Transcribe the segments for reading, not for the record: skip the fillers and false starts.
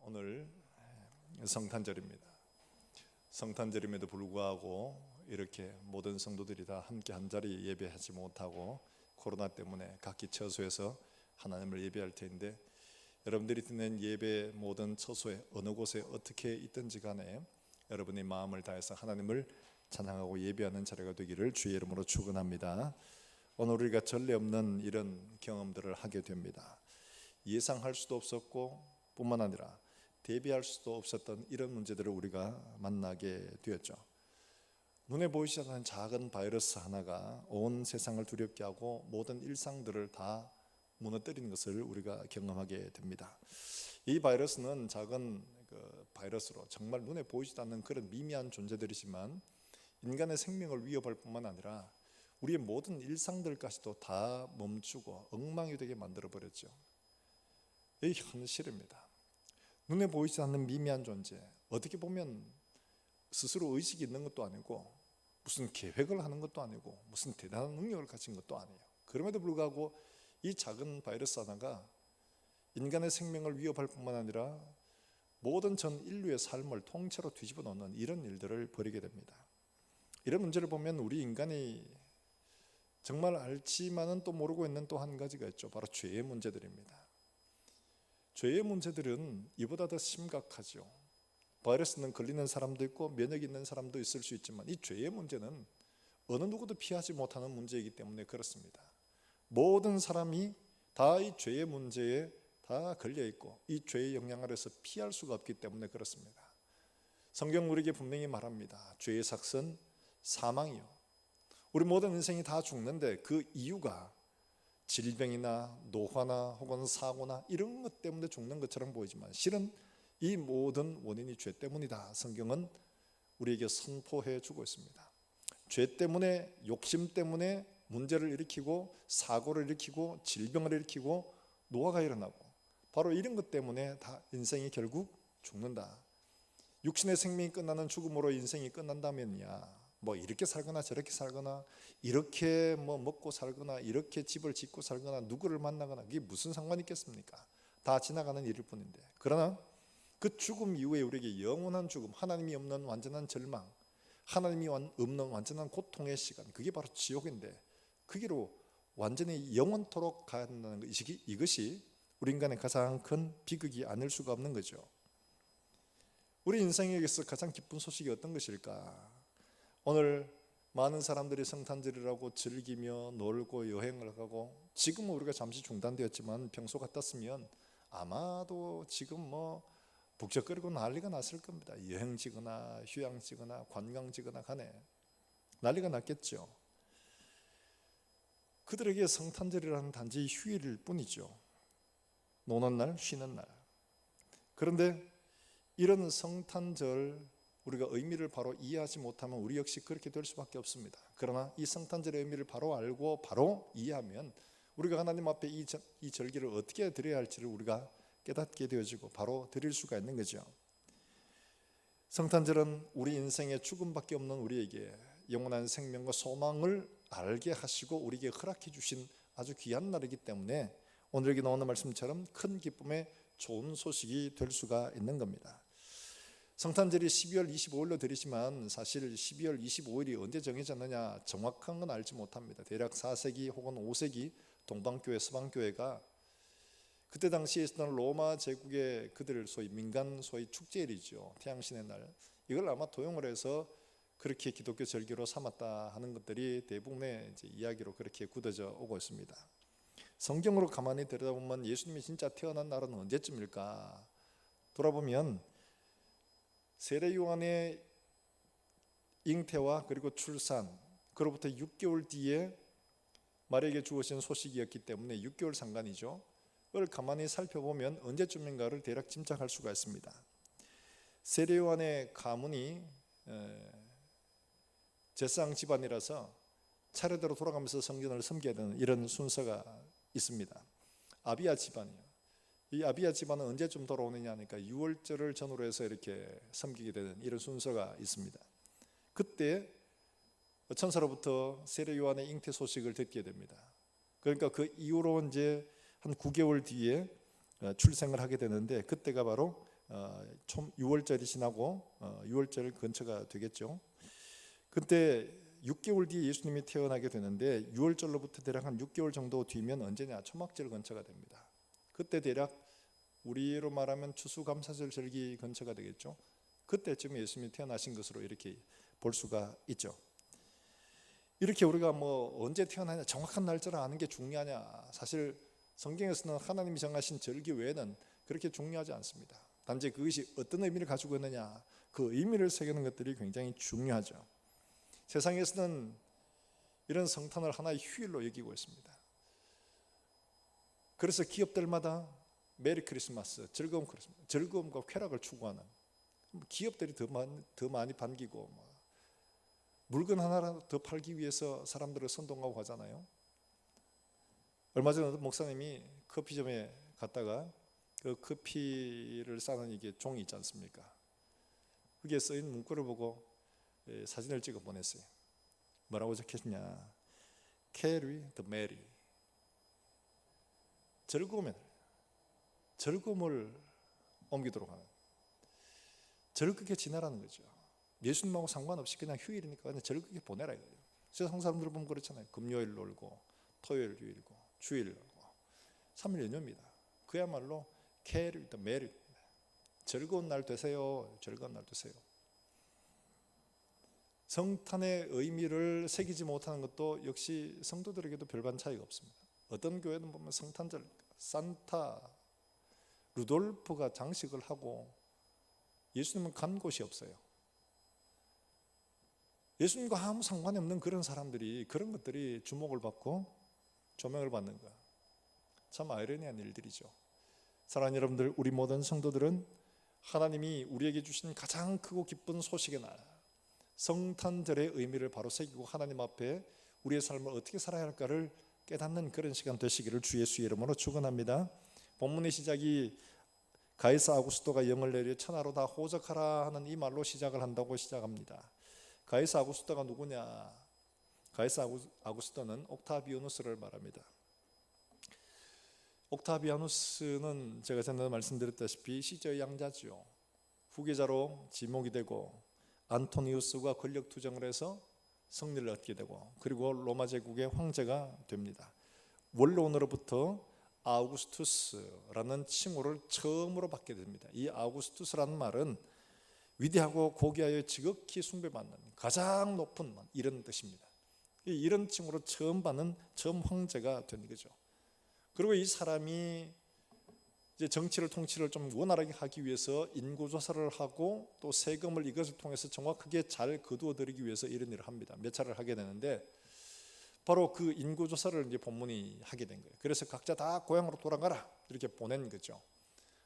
오늘 성탄절입니다. 성탄절임에도 불구하고 이렇게 모든 성도들이 다 함께 한자리 예배하지 못하고 코로나 때문에 각기 처소에서 하나님을 예배할 텐데, 여러분들이 듣는 예배 모든 처소에 어느 곳에 어떻게 있든지 간에 여러분의 마음을 다해서 하나님을 찬양하고 예배하는 자리가 되기를 주의 이름으로 축원합니다. 오늘 우리가 전례 없는 이런 경험들을 하게 됩니다. 예상할 수도 없었고 뿐만 아니라 대비할 수도 없었던 이런 문제들을 우리가 만나게 되었죠. 눈에 보이지 않는 작은 바이러스 하나가 온 세상을 두렵게 하고 모든 일상들을 다 무너뜨리는 것을 우리가 경험하게 됩니다. 이 바이러스는 작은 바이러스로 정말 눈에 보이지도 않는 그런 미미한 존재들이지만 인간의 생명을 위협할 뿐만 아니라 우리의 모든 일상들까지도 다 멈추고 엉망이 되게 만들어 버렸죠. 이 현실입니다. 눈에 보이지 않는 미미한 존재, 어떻게 보면 스스로 의식이 있는 것도 아니고 무슨 계획을 하는 것도 아니고 무슨 대단한 능력을 가진 것도 아니에요. 그럼에도 불구하고 이 작은 바이러스 하나가 인간의 생명을 위협할 뿐만 아니라 모든 전 인류의 삶을 통째로 뒤집어 놓는 이런 일들을 벌이게 됩니다. 이런 문제를 보면 우리 인간이 정말 알지만은 또 모르고 있는 또 한 가지가 있죠. 바로 죄의 문제들입니다. 죄의 문제들은 이보다 더 심각하죠. 바이러스는 걸리는 사람도 있고 면역 있는 사람도 있을 수 있지만 이 죄의 문제는 어느 누구도 피하지 못하는 문제이기 때문에 그렇습니다. 모든 사람이 다 이 죄의 문제에 다 걸려있고 이 죄의 영향 아래서 피할 수가 없기 때문에 그렇습니다. 성경 우리에게 분명히 말합니다. 죄의 삭은 사망이요. 우리 모든 인생이 다 죽는데 그 이유가 질병이나 노화나 혹은 사고나 이런 것 때문에 죽는 것처럼 보이지만 실은 이 모든 원인이 죄 때문이다. 성경은 우리에게 선포해 주고 있습니다. 죄 때문에, 욕심 때문에 문제를 일으키고 사고를 일으키고 질병을 일으키고 노화가 일어나고 바로 이런 것 때문에 다 인생이 결국 죽는다. 육신의 생명이 끝나는 죽음으로 인생이 끝난다면야 뭐 이렇게 살거나 저렇게 살거나 이렇게 뭐 먹고 살거나 이렇게 집을 짓고 살거나 누구를 만나거나 이게 무슨 상관이 있겠습니까? 다 지나가는 일일 뿐인데, 그러나 그 죽음 이후에 우리에게 영원한 죽음, 하나님이 없는 완전한 절망, 하나님이 없는 완전한 고통의 시간, 그게 바로 지옥인데 그 길로 완전히 영원토록 가야 한다는 이것이 우리 인간의 가장 큰 비극이 아닐 수가 없는 거죠. 우리 인생에게서 가장 기쁜 소식이 어떤 것일까? 오늘 많은 사람들이 성탄절이라고 즐기며 놀고 여행을 가고, 지금은 우리가 잠시 중단되었지만 평소 같았으면 아마도 지금 뭐 북적거리고 난리가 났을 겁니다. 여행지거나 휴양지거나 관광지거나 간에 난리가 났겠죠. 그들에게 성탄절이라는 단지 휴일일 뿐이죠. 노는 날, 쉬는 날. 그런데 이런 성탄절 우리가 의미를 바로 이해하지 못하면 우리 역시 그렇게 될 수밖에 없습니다. 그러나 이 성탄절의 의미를 바로 알고 바로 이해하면 우리가 하나님 앞에 이 절기를 어떻게 드려야 할지를 우리가 깨닫게 되어지고 바로 드릴 수가 있는 거죠. 성탄절은 우리 인생의 죽음밖에 없는 우리에게 영원한 생명과 소망을 알게 하시고 우리에게 허락해 주신 아주 귀한 날이기 때문에 오늘에게 나오는 말씀처럼 큰 기쁨의 좋은 소식이 될 수가 있는 겁니다. 성탄절이 12월 25일로 드리지만 사실 12월 25일이 언제 정해졌느냐 정확한 건 알지 못합니다. 대략 4세기 혹은 5세기 동방교회, 서방교회가 그때 당시에 있었던 로마 제국의 그들 소위 민간 소위 축제일이죠. 태양신의 날, 이걸 아마 도용을 해서 그렇게 기독교 절기로 삼았다 하는 것들이 대부분의 이제 이야기로 그렇게 굳어져 오고 있습니다. 성경으로 가만히 들여다보면 예수님이 진짜 태어난 날은 언제쯤일까? 돌아보면 세례 요한의 잉태와 그리고 출산, 그로부터 6개월 뒤에 마리아에게 주어진 소식이었기 때문에 6개월 상간이죠. 그걸 가만히 살펴보면 언제쯤인가를 대략 짐작할 수가 있습니다. 세례 요한의 가문이 제사장 집안이라서 차례대로 돌아가면서 성전을 섬겨야 되는 이런 순서가 있습니다. 아비야 집안이요. 이 아비야 집안은 언제쯤 돌아오느냐 하니까 6월절을 전후로 해서 이렇게 섬기게 되는 이런 순서가 있습니다. 그때 천사로부터 세례 요한의 잉태 소식을 듣게 됩니다. 그러니까 그 이후로 이제 한 9개월 뒤에 출생을 하게 되는데 그때가 바로 총 6월절이 지나고 6월절 근처가 되겠죠. 그때 6개월 뒤에 예수님이 태어나게 되는데 6월절로부터 대략 한 6개월 정도 뒤면 언제냐? 초막절 근처가 됩니다. 그때 대략 우리로 말하면 추수감사절 절기 근처가 되겠죠. 그때쯤 예수님이 태어나신 것으로 이렇게 볼 수가 있죠. 이렇게 우리가 뭐 언제 태어나냐 정확한 날짜를 아는 게 중요하냐? 사실 성경에서는 하나님이 정하신 절기 외에는 그렇게 중요하지 않습니다. 단지 그것이 어떤 의미를 가지고 있느냐, 그 의미를 새기는 것들이 굉장히 중요하죠. 세상에서는 이런 성탄을 하나의 휴일로 여기고 있습니다. 그래서 기업들마다 메리 크리스마스, 즐거운 크리스마스, 즐거움과 쾌락을 추구하는 기업들이 더 많이 반기고 물건 하나라도 더 팔기 위해서 사람들을 선동하고 하잖아요. 얼마 전에 목사님이 커피점에 갔다가 그 커피를 싸는 이게 종이 있지 않습니까? 거기에 써있는 문구를 보고 사진을 찍어 보냈어요. 뭐라고 적혔냐? Carry the Merry. 즐거움을 옮기도록 하는, 즐겁게 지내라는 거죠. 예수님하고 상관없이 그냥 휴일이니까 그냥 즐겁게 보내라 이거예요. 세상 사람들 보면 그렇잖아요. 금요일 놀고 토요일 휴일이고 주일 놀고 3일 연휴입니다. 그야말로 Carry the Merry. 즐거운 날 되세요. 즐거운 날 되세요. 성탄의 의미를 새기지 못하는 것도 역시 성도들에게도 별반 차이가 없습니다. 어떤 교회는 보면 성탄절 산타 루돌프가 장식을 하고 예수님은 간 곳이 없어요. 예수님과 아무 상관이 없는 그런 사람들이 그런 것들이 주목을 받고 조명을 받는 거야. 참 아이러니한 일들이죠. 사랑하는 여러분들, 우리 모든 성도들은 하나님이 우리에게 주신 가장 크고 기쁜 소식의 날 성탄절의 의미를 바로 새기고 하나님 앞에 우리의 삶을 어떻게 살아야 할까를 깨닫는 그런 시간 되시기를 주 예수의 이름으로 축원합니다. 본문의 시작이 가이사 아구스토가 영을 내려 천하로 다 호적하라 하는 이 말로 시작을 한다고 시작합니다. 가이사 아구스토가 누구냐? 가이사 아구스토는 옥타비아누스를 말합니다. 옥타비아누스는 제가 전에 말씀드렸다시피 시저의 양자죠. 후계자로 지목이 되고 안토니우스가 권력 투쟁을 해서 승리를 얻게 되고 그리고 로마 제국의 황제가 됩니다. 원로원으로부터 아우구스투스라는 칭호를 처음으로 받게 됩니다. 이 아우구스투스라는 말은 위대하고 고귀하여 지극히 숭배받는 가장 높은 이런 뜻입니다. 이런 칭호로 처음 받는 처음 황제가 된 거죠. 그리고 이 사람이 이제 정치를 통치를 좀 원활하게 하기 위해서 인구조사를 하고 또 세금을 이것을 통해서 정확하게 잘 거두어들이기 위해서 이런 일을 합니다. 몇 차례를 하게 되는데 바로 그 인구조사를 이제 본문이 하게 된 거예요. 그래서 각자 다 고향으로 돌아가라 이렇게 보낸 거죠.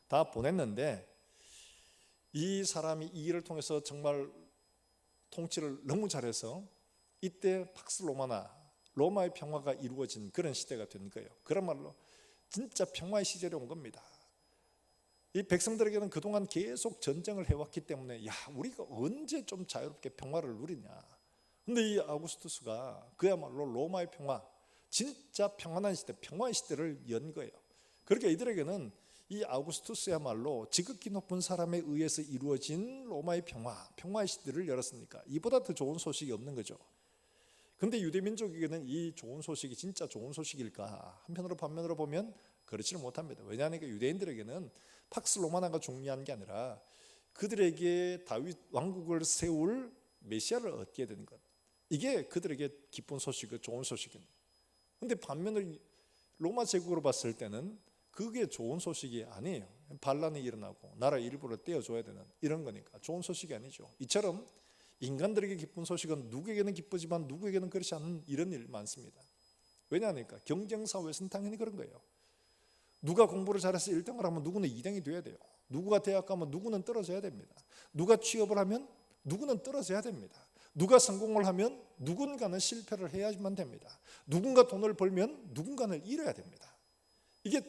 다 보냈는데 이 사람이 이 일을 통해서 정말 통치를 너무 잘해서 이때 팍스 로마나 로마의 평화가 이루어진 그런 시대가 된 거예요. 그런 말로 진짜 평화의 시절이 온 겁니다. 이 백성들에게는 그동안 계속 전쟁을 해왔기 때문에 야 우리가 언제 좀 자유롭게 평화를 누리냐. 근데 이 아우구스투스가 그야말로 로마의 평화, 진짜 평안한 시대, 평화의 시대를 연 거예요. 그러니까 이들에게는 이 아우구스투스야말로 지극히 높은 사람에 의해서 이루어진 로마의 평화의 시대를 열었으니까 이보다 더 좋은 소식이 없는 거죠. 근데 유대민족에게는 이 좋은 소식이 진짜 좋은 소식일까? 한편으로 반면으로 보면 그렇지는 못합니다. 왜냐하면 유대인들에게는 팍스 로마나가 중요한 게 아니라 그들에게 다윗 왕국을 세울 메시아를 얻게 되는 것, 이게 그들에게 기쁜 소식이고 좋은 소식입니다. 근데 반면으로 로마 제국으로 봤을 때는 그게 좋은 소식이 아니에요. 반란이 일어나고 나라 일부를 떼어줘야 되는 이런 거니까 좋은 소식이 아니죠. 이처럼 인간들에게 기쁜 소식은 누구에게는 기쁘지만 누구에게는 그렇지 않은 이런 일 많습니다. 왜냐하니까 경쟁사회에서는 당연히 그런 거예요. 누가 공부를 잘해서 1등을 하면 누구는 2등이 돼야 돼요. 누구가 대학 가면 누구는 떨어져야 됩니다. 누가 취업을 하면 누구는 떨어져야 됩니다. 누가 성공을 하면 누군가는 실패를 해야만 됩니다. 누군가 돈을 벌면 누군가는 잃어야 됩니다. 이게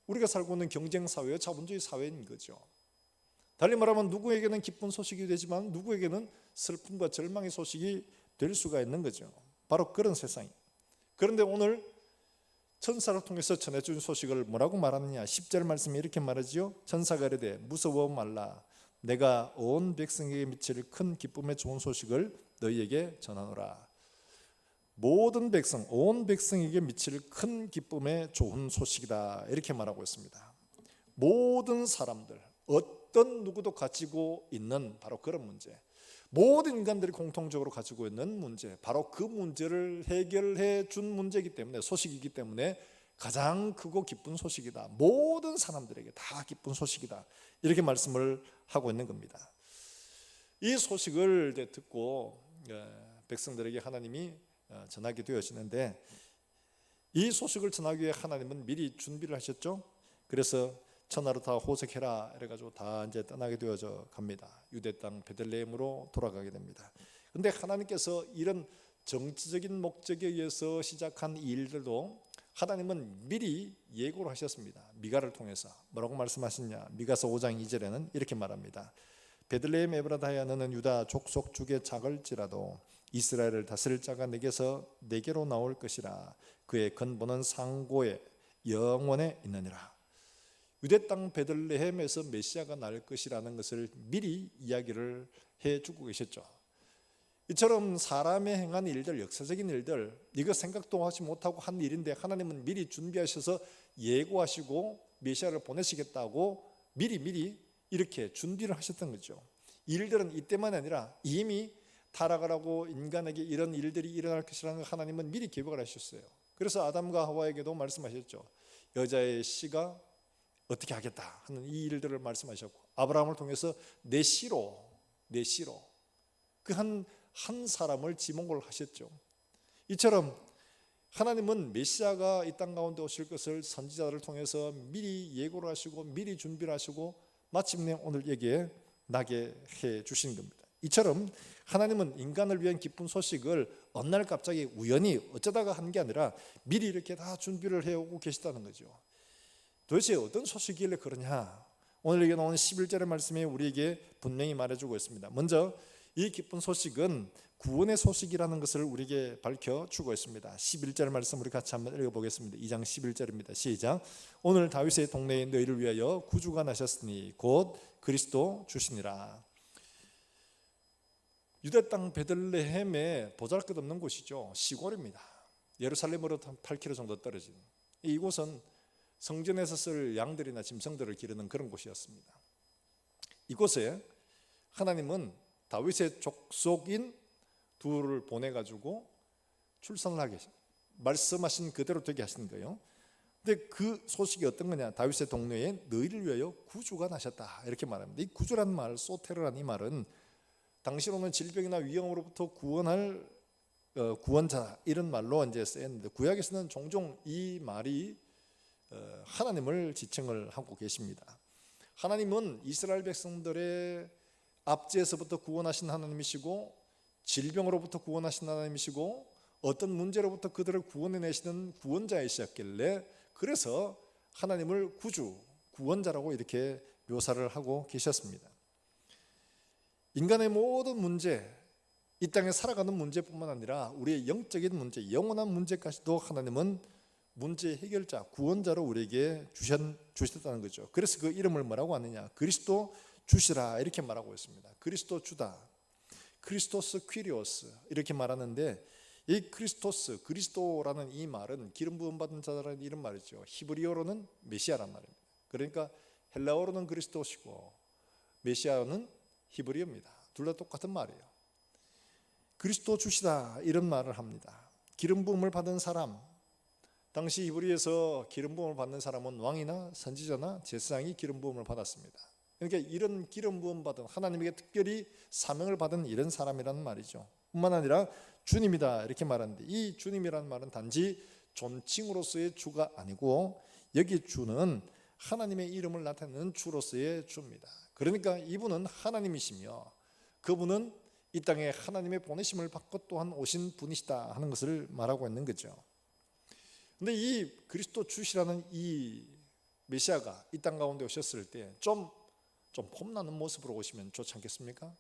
우리가 살고 있는 경쟁사회와 자본주의 사회인 거죠. 달리 말하면 누구에게는 기쁜 소식이 되지만 누구에게는 슬픔과 절망의 소식이 될 수가 있는 거죠. 바로 그런 세상이에요. 그런데 오늘 천사를 통해서 전해준 소식을 뭐라고 말하느냐? 10절 말씀이 이렇게 말하지요. 천사가 이르되 무서워 말라. 내가 온 백성에게 미칠 큰 기쁨의 좋은 소식을 너희에게 전하노라. 모든 백성, 온 백성에게 미칠 큰 기쁨의 좋은 소식이다, 이렇게 말하고 있습니다. 모든 사람들, 어떤 누구도 가지고 있는 바로 그런 문제, 모든 인간들이 공통적으로 가지고 있는 문제, 바로 그 문제를 해결해 준 문제이기 때문에, 소식이기 때문에 가장 크고 기쁜 소식이다. 모든 사람들에게 다 기쁜 소식이다, 이렇게 말씀을 하고 있는 겁니다. 이 소식을 이제 듣고 백성들에게 하나님이 전하게 되어지는데, 이 소식을 전하기 위해 하나님은 미리 준비를 하셨죠. 그래서 천하로 다 호색해라 이래가지고 다 이제 떠나게 되어져 갑니다. 유대 땅 베들레헴으로 돌아가게 됩니다. 근데 하나님께서 이런 정치적인 목적에 의해서 시작한 이 일들도 하나님은 미리 예고를 하셨습니다. 미가를 통해서 뭐라고 말씀하셨냐? 미가서 5장 2절에는 이렇게 말합니다. 베들레헴 에브라다야 너는 유다 족속 중에 작을지라도 이스라엘을 다스릴 자가 내게로 나올 것이라. 그의 근본은 상고에 영원에 있느니라. 유대 땅 베들레헴에서 메시아가 날 것이라는 것을 미리 이야기를 해주고 계셨죠. 이처럼 사람의 행한 일들, 역사적인 일들, 이거 생각도 하지 못하고 한 일인데 하나님은 미리 준비하셔서 예고하시고 메시아를 보내시겠다고 미리 이렇게 준비를 하셨던 거죠. 일들은 이때만 아니라 이미 타락을 인간에게 이런 일들이 일어날 것이라는 걸 하나님은 미리 계획을 하셨어요. 그래서 아담과 하와에게도 말씀하셨죠. 여자의 씨가 어떻게 하겠다 하는 이 일들을 말씀하셨고, 아브라함을 통해서 내 씨로 그 한 사람을 지목을 하셨죠. 이처럼 하나님은 메시아가 이 땅 가운데 오실 것을 선지자들을 통해서 미리 예고를 하시고 미리 준비를 하시고 마침내 오늘 여기에 나게 해 주신 겁니다. 이처럼 하나님은 인간을 위한 기쁜 소식을 어느 날 갑자기 우연히 어쩌다가 한 게 아니라 미리 이렇게 다 준비를 해오고 계시다는 거죠. 도대체 어떤 소식이길래 그러냐? 오늘 여기 나오는 11절의 말씀이 우리에게 분명히 말해주고 있습니다. 먼저 이 기쁜 소식은 구원의 소식이라는 것을 우리에게 밝혀주고 있습니다. 11절 말씀 우리 같이 한번 읽어보겠습니다. 2장 11절입니다. 시작. 오늘 다윗의 동네에 너희를 위하여 구주가 나셨으니 곧 그리스도 주시니라. 유대 땅 베들레헴에 보잘것없는 곳이죠. 시골입니다. 예루살렘으로 8km 정도 떨어진 이곳은 성전에서 쓸 양들이나 짐승들을 기르는 그런 곳이었습니다. 이곳에 하나님은 다윗의 족속인 둘을 보내가지고 출산을 하게 말씀하신 그대로 되게 하신 거예요. 근데 그 소식이 어떤 거냐? 다윗의 동네에 너희를 위하여 구주가 나셨다, 이렇게 말합니다. 이 구주라는 말, 소테르라는 이 말은 당시로는 질병이나 위험으로부터 구원할 구원자, 이런 말로 이제 쓰였는데, 구약에서는 종종 이 말이 하나님을 지칭을 하고 계십니다. 하나님은 이스라엘 백성들의 압제에서부터 구원하신 하나님이시고, 질병으로부터 구원하신 하나님이시고, 어떤 문제로부터 그들을 구원해내시는 구원자이셨길래, 그래서 하나님을 구주, 구원자라고 이렇게 묘사를 하고 계셨습니다. 인간의 모든 문제, 이 땅에 살아가는 문제뿐만 아니라 우리의 영적인 문제, 영원한 문제까지도 하나님은 문제 해결자, 구원자로 우리에게 주셨다는 거죠. 그래서 그 이름을 뭐라고 하느냐? 그리스도 주시라, 이렇게 말하고 있습니다. 그리스도 주다, 크리스토스 퀴리오스 이렇게 말하는데, 이 크리스토스, 그리스도라는 이 말은 기름 부음 받은 자라는 이런 말이죠. 히브리어로는 메시아란 말입니다. 그러니까 헬라어로는 그리스도시고 메시아는 히브리어입니다. 둘 다 똑같은 말이에요. 그리스도 주시다, 이런 말을 합니다. 기름 부음을 받은 사람, 당시 히브리에서 기름 부음을 받는 사람은 왕이나 선지자나 제사장이 기름 부음을 받았습니다. 그러니까 이런 기름 부음 받은, 하나님에게 특별히 사명을 받은 이런 사람이라는 말이죠. 뿐만 아니라 주님이다, 이렇게 말하는데, 이 주님이라는 말은 단지 존칭으로서의 주가 아니고, 여기 주는 하나님의 이름을 나타내는 주로서의 주입니다. 그러니까 이분은 하나님이시며 그분은 이 땅에 하나님의 보내심을 받고 또한 오신 분이시다 하는 것을 말하고 있는 거죠. 근데 이 그리스도 주시라는 이 메시아가 이 땅 가운데 오셨을 때 좀 폼나는 모습으로 오시면 좋지 않겠습니까?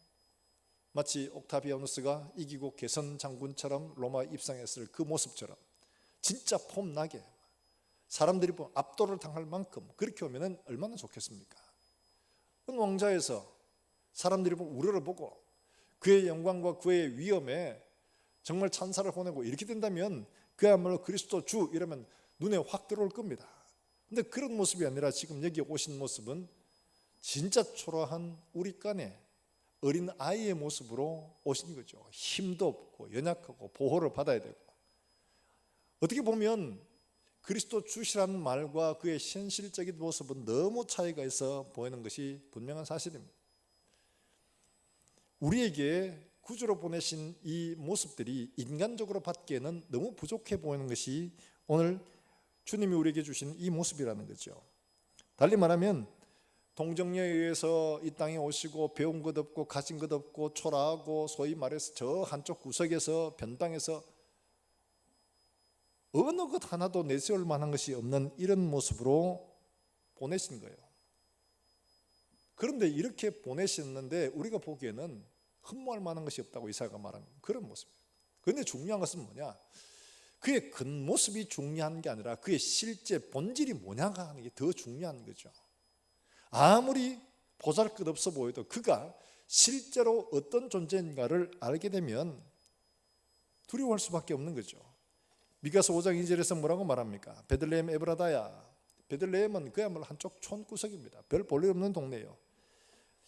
마치 옥타비아누스가 이기고 개선 장군처럼 로마 입성했을 그 모습처럼 진짜 폼나게 사람들이 압도를 당할 만큼 그렇게 오면은 얼마나 좋겠습니까? 은 왕자에서 사람들이 우러러 보고 그의 영광과 그의 위엄에 정말 찬사를 보내고 이렇게 된다면 그야말로 그리스도 주 이러면 눈에 확 들어올 겁니다. 근데 그런 모습이 아니라 지금 여기 오신 모습은 진짜 초라한 우리 간에 어린 아이의 모습으로 오신 거죠. 힘도 없고 연약하고 보호를 받아야 되고, 어떻게 보면 그리스도 주시라는 말과 그의 현실적인 모습은 너무 차이가 있어 보이는 것이 분명한 사실입니다. 우리에게 구주로 보내신 이 모습들이 인간적으로 받기에는 너무 부족해 보이는 것이 오늘 주님이 우리에게 주신 이 모습이라는 거죠. 달리 말하면 동정녀에 의해서 이 땅에 오시고 배운 것 없고 가진 것 없고 초라하고 소위 말해서 저 한쪽 구석에서 변방에서 어느 것 하나도 내세울 만한 것이 없는 이런 모습으로 보내신 거예요. 그런데 이렇게 보내셨는데 우리가 보기에는 흠모할 만한 것이 없다고 이사야가 말하는 그런 모습이에요. 그런데 중요한 것은 뭐냐? 그의 겉모습이 중요한 게 아니라 그의 실제 본질이 뭐냐가 하는 게 더 중요한 거죠. 아무리 보잘것없어 보여도 그가 실제로 어떤 존재인가를 알게 되면 두려워할 수밖에 없는 거죠. 미가서 5장 2절에서 뭐라고 말합니까? 베들레헴 에브라다야. 베들레헴은 그야말로 한쪽 촌구석입니다. 별 볼일 없는 동네예요.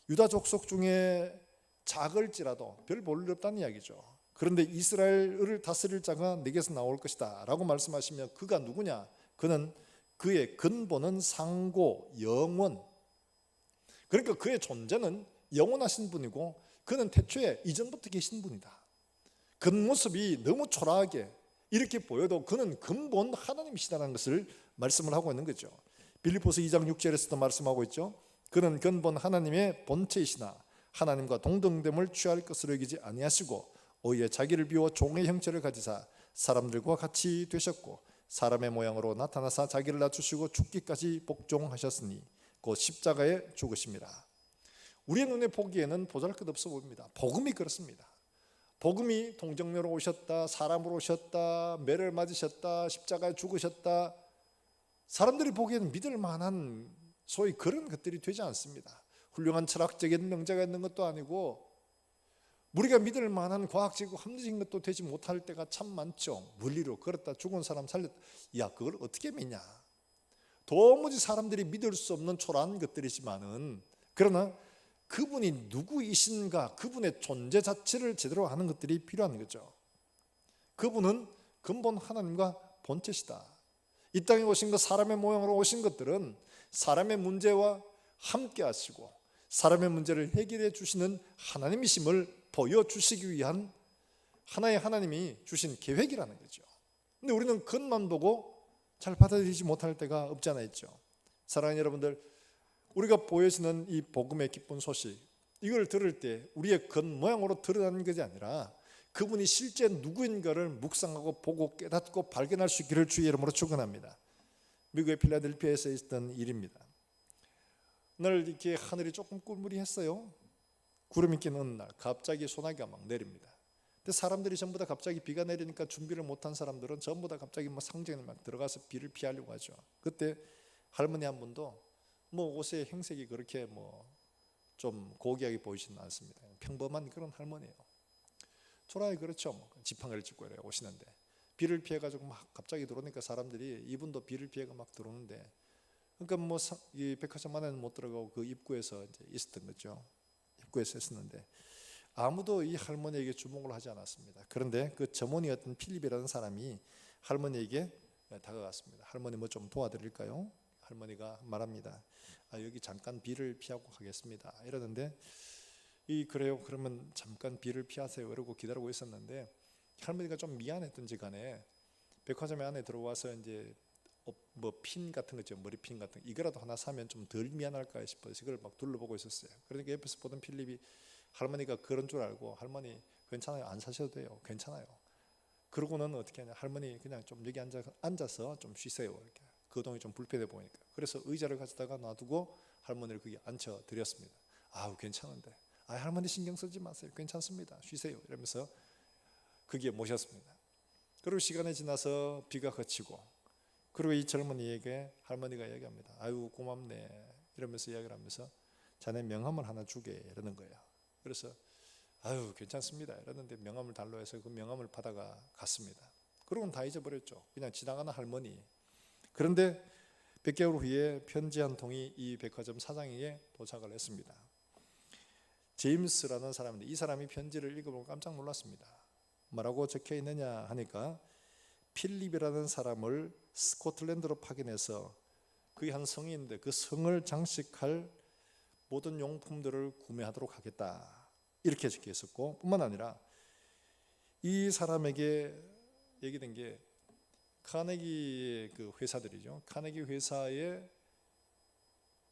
유다 족속 중에 작을지라도 별 볼일 없다는 이야기죠. 그런데 이스라엘을 다스릴 자가 내게서 나올 것이다 라고 말씀하시면 그가 누구냐? 그는 그의 근본은 상고 영원, 그러니까 그의 존재는 영원하신 분이고 그는 태초에 이전부터 계신 분이다. 겉모습이 너무 초라하게 이렇게 보여도 그는 근본 하나님이시다는 것을 말씀을 하고 있는 거죠. 빌립보서 2장 6절에서도 말씀하고 있죠. 그는 근본 하나님의 본체이시나 하나님과 동등됨을 취할 것으로 여기지 아니하시고 오히려 자기를 비워 종의 형체를 가지사 사람들과 같이 되셨고 사람의 모양으로 나타나사 자기를 낮추시고 죽기까지 복종하셨으니 곧 십자가에 죽으심이라. 우리의 눈에 보기에는 보잘것없어 보입니다. 복음이 그렇습니다. 복음이 동정녀로 오셨다, 사람으로 오셨다, 매를 맞으셨다, 십자가에 죽으셨다, 사람들이 보기에는 믿을 만한 소위 그런 것들이 되지 않습니다. 훌륭한 철학적인 명제가 있는 것도 아니고 우리가 믿을 만한 과학적이고 합리적인 것도 되지 못할 때가 참 많죠. 물리로 걸었다 죽은 사람 살렸다, 야 그걸 어떻게 믿냐. 도무지 사람들이 믿을 수 없는 초라한 것들이지만은 그러나 그분이 누구이신가, 그분의 존재 자체를 제대로 아는 것들이 필요한 거죠. 그분은 근본 하나님과 본체시다. 이 땅에 오신 것, 사람의 모양으로 오신 것들은 사람의 문제와 함께 하시고 사람의 문제를 해결해 주시는 하나님이심을 보여주시기 위한 하나의 하나님이 주신 계획이라는 거죠. 근데 우리는 겉만 보고 잘 받아들이지 못할 때가 없지 않아 있죠. 사랑하는 여러분들, 우리가 보여지는 이 복음의 기쁜 소식, 이걸 들을 때 우리의 겉모양으로 드러나는 것이 아니라 그분이 실제 누구인가를 묵상하고 보고 깨닫고 발견할 수 있기를 주의 이름으로 축원합니다. 미국의 필라델피아에서 있었던 일입니다. 늘 이렇게 하늘이 조금 꾸물이했어요. 구름이 낀 어느 날 갑자기 소나기가 막 내립니다. 근데 사람들이 전부 다 갑자기 비가 내리니까 준비를 못한 사람들은 전부 다 갑자기 뭐 상점에 막 들어가서 비를 피하려고 하죠. 그때 할머니 한 분도 뭐 옷의 행색이 그렇게 뭐 좀 고귀하게 보이지는 않습니다. 평범한 그런 할머니예요. 초라하게 그렇죠. 뭐 지팡이를 짚고 이래 오시는데 비를 피해가지고 막 갑자기 들어오니까 사람들이, 이분도 비를 피해가 막 들어오는데, 그러니까 뭐 이 백화점 안에는 못 들어가고 그 입구에서 이제 있었던 거죠. 입구에서 했었는데 아무도 이 할머니에게 주목을 하지 않았습니다. 그런데 그 점원이었던 필립이라는 사람이 할머니에게 다가갔습니다. 할머니 뭐 좀 도와드릴까요? 할머니가 말합니다. 여기 잠깐 비를 피하고 가겠습니다. 이러는데 그래요. 그러면 잠깐 비를 피하세요. 이러고 기다리고 있었는데 할머니가 좀 미안했던지 간에 백화점에 안에 들어와서 이제 뭐 핀 같은 거죠, 머리핀 같은 거, 이거라도 하나 사면 좀 덜 미안할까 싶어서 이걸 막 둘러보고 있었어요. 그러니까 옆에서 보던 필립이 할머니가 그런 줄 알고, 할머니 괜찮아요, 안 사셔도 돼요, 괜찮아요. 그러고는 어떻게 하냐, 할머니 그냥 좀 여기 앉아서 좀 쉬세요. 이렇게 거동이 좀 불편해 보이니까. 그래서 의자를 가져다가 놔두고 할머니를 거기 앉혀 드렸습니다. 괜찮은데, 할머니 신경 쓰지 마세요, 괜찮습니다, 쉬세요, 이러면서 거기에 모셨습니다. 그리고 시간이 지나서 비가 그치고 그리고 이 젊은이에게 할머니가 얘기합니다. 아유 고맙네 이러면서 이야기를 하면서 자네 명함을 하나 주게 이러는 거예요. 그래서 아유 괜찮습니다 이러는데 명함을 달라고 해서 그 명함을 받아가 갔습니다. 그러고는 다 잊어버렸죠. 그냥 지나가는 할머니. 그런데 100개월 후에 편지 한 통이 이 백화점 사장에게 도착을 했습니다. 제임스라는 사람인데 이 사람이 편지를 읽어보고 깜짝 놀랐습니다. 뭐라고 적혀 있느냐 하니까 필립이라는 사람을 스코틀랜드로 파견해서 그게 한 성인인데 그 성을 장식할 모든 용품들을 구매하도록 하겠다 이렇게 적혀 있었고, 뿐만 아니라 이 사람에게 얘기된 게 카네기의 그 회사들이죠. 카네기 회사에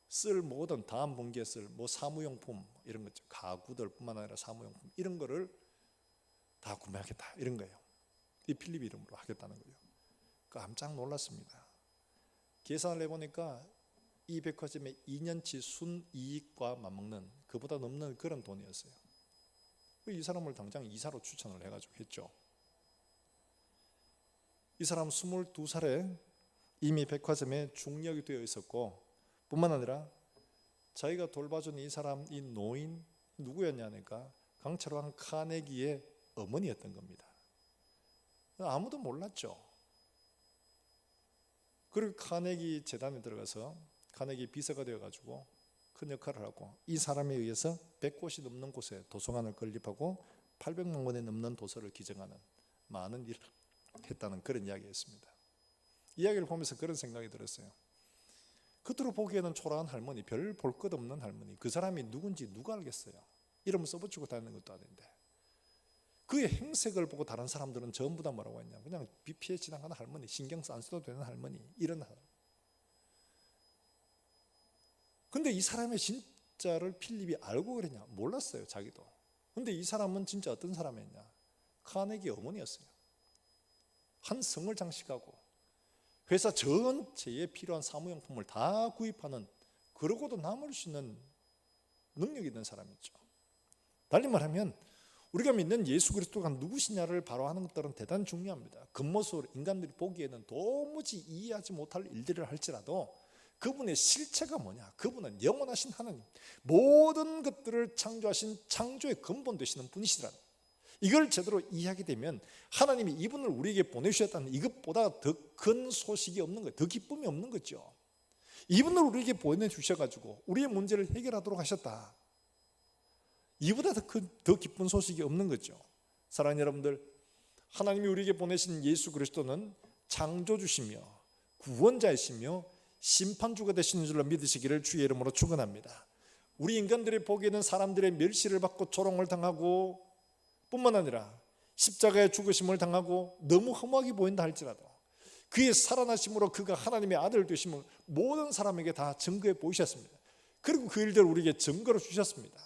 쓸 모든 다음 분기에 쓸 뭐 사무용품 이런 것, 가구들뿐만 아니라 사무용품 이런 거를 다 구매하겠다 이런 거예요. 이 필립 이름으로 하겠다는 거예요. 깜짝 놀랐습니다. 계산을 해보니까 이 백화점의 2년치 순이익과 맞먹는, 그보다 넘는 그런 돈이었어요. 이 사람을 당장 이사로 추천을 해가지고 했죠. 이 사람 22살에 이미 백화점에 중력이 되어 있었고, 뿐만 아니라 자기가 돌봐준 이 사람, 이 노인 누구였냐니까 강철왕 카네기의 어머니였던 겁니다. 아무도 몰랐죠. 그리고 카네기 재단에 들어가서 카네기 비서가 되어가지고 큰 역할을 하고, 이 사람에 의해서 100곳이 넘는 곳에 도서관을 건립하고 800만 권에 넘는 도서를 기증하는 많은 일을 했다는 그런 이야기였습니다. 이야기를 보면서 그런 생각이 들었어요. 겉으로 보기에는 초라한 할머니, 별 볼 것 없는 할머니, 그 사람이 누군지 누가 알겠어요. 이름 써붙이고 다니는 것도 아닌데 그의 행색을 보고 다른 사람들은 전부 다 뭐라고 했냐, 그냥 비 피해 지나가는 할머니, 신경 안 써도 되는 할머니, 이런 할머니. 근데 이 사람의 진짜를 필립이 알고 그랬냐? 몰랐어요, 자기도. 근데 이 사람은 진짜 어떤 사람이었냐? 카네기 어머니였어요. 한 성을 장식하고 회사 전체에 필요한 사무용품을 다 구입하는, 그러고도 남을 수 있는 능력이 있는 사람이죠. 달리 말하면 우리가 믿는 예수 그리스도가 누구시냐를 바로 하는 것들은 대단히 중요합니다. 겉모습으로 인간들이 보기에는 도무지 이해하지 못할 일들을 할지라도 그분의 실체가 뭐냐, 그분은 영원하신 하나님, 모든 것들을 창조하신 창조의 근본 되시는 분이시라는, 이걸 제대로 이해하게 되면 하나님이 이분을 우리에게 보내주셨다는 이것보다 더 큰 소식이 없는 거예요. 더 기쁨이 없는 거죠. 이분을 우리에게 보내주셔가지고 우리의 문제를 해결하도록 하셨다, 이보다 더 기쁜 소식이 없는 거죠. 사랑하는 여러분들, 하나님이 우리에게 보내신 예수 그리스도는 창조주시며 구원자이시며 심판주가 되시는 줄로 믿으시기를 주의 이름으로 축원합니다. 우리 인간들이 보기에는 사람들의 멸시를 받고 조롱을 당하고 뿐만 아니라 십자가의 죽으심을 당하고 너무 험하게 보인다 할지라도 그의 살아나심으로 그가 하나님의 아들 되심을 모든 사람에게 다 증거해 보이셨습니다. 그리고 그 일들을 우리에게 증거로 주셨습니다.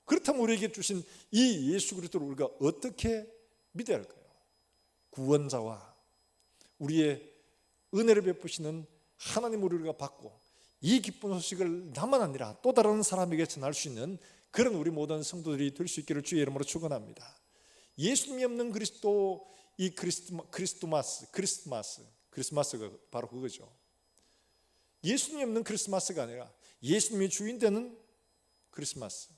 그렇다면 우리에게 주신 이 예수 그리스도를 우리가 어떻게 믿어야 할까요? 구원자와 우리의 은혜를 베푸시는 하나님을 우리가 받고 이 기쁜 소식을 나만 아니라 또 다른 사람에게 전할 수 있는 그런 우리 모든 성도들이 될 수 있기를 주의 이름으로 축원합니다. 예수님이 없는 그리스도, 이 크리스마스가 바로 그거죠. 예수님이 없는 크리스마스가 아니라 예수님이 주인 되는 크리스마스,